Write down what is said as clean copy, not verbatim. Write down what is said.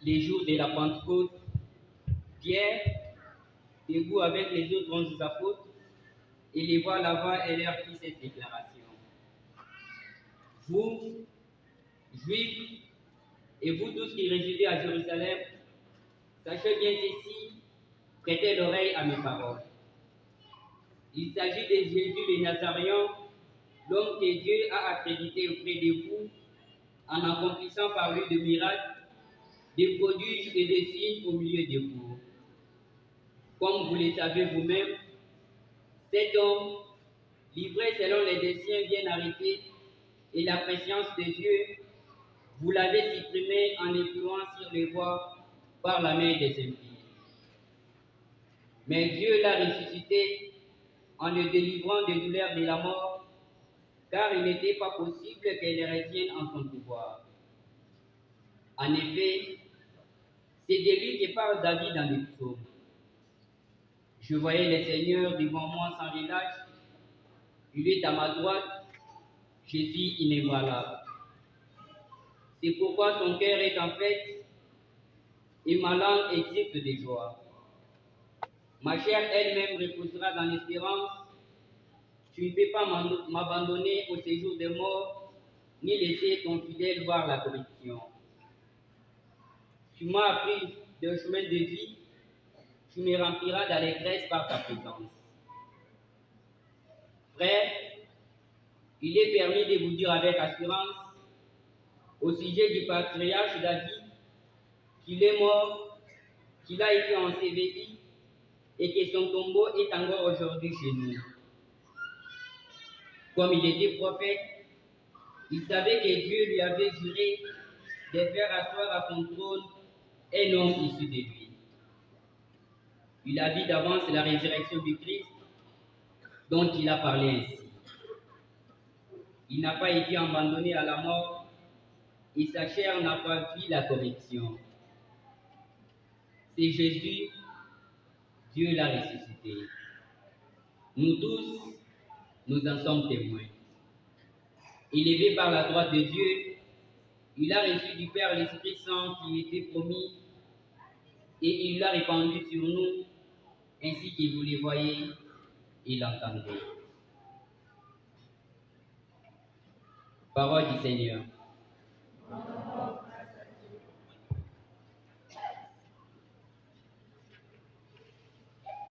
les jours de la Pentecôte, Pierre, debout avec les autres 11 apôtres, et les voit là-bas et leur fit cette déclaration. Vous, Juifs, et vous tous qui résidez à Jérusalem, sachez bien ceci, prêtez l'oreille à mes paroles. Il s'agit de Jésus le Nazaréen, l'homme que Dieu a accrédité auprès de vous, en accomplissant par lui de miracles, des prodiges et des signes au milieu de vous. Comme vous le savez vous-même, cet homme, livré selon les desseins bien arrêtés et la préscience de Dieu, vous l'avez supprimé en écoulant sur les voies par la main des impies. Mais Dieu l'a ressuscité en le délivrant des douleurs de la mort, car il n'était pas possible qu'elle les retienne en son pouvoir. En effet, c'est de lui que parle David dans les psaumes. Je voyais le Seigneur devant moi sans relâche, il est à ma droite, je suis inébranlable. C'est pourquoi son cœur est en fête et ma langue exulte de joie. Ma chair elle-même reposera dans l'espérance. Tu ne peux pas m'abandonner au séjour des morts, ni laisser ton fidèle voir la corruption. Tu m'as appris le chemin de vie, tu me rempliras d'allégresse par ta présence. Frère, il est permis de vous dire avec assurance, au sujet du patriarche David, qu'il est mort, qu'il a été enseveli et que son tombeau est encore aujourd'hui chez nous. Comme il était prophète, il savait que Dieu lui avait juré de faire asseoir à son trône un homme issu de lui. Il a dit d'avance la résurrection du Christ dont il a parlé ainsi. Il n'a pas été abandonné à la mort et sa chair n'a pas vu la corruption. C'est Jésus, Dieu l'a ressuscité. Nous tous, nous en sommes témoins. Élevé par la droite de Dieu, il a reçu du Père l'Esprit Saint qui était promis et il l'a répandu sur nous, ainsi que vous le voyez et l'entendez. Parole du Seigneur.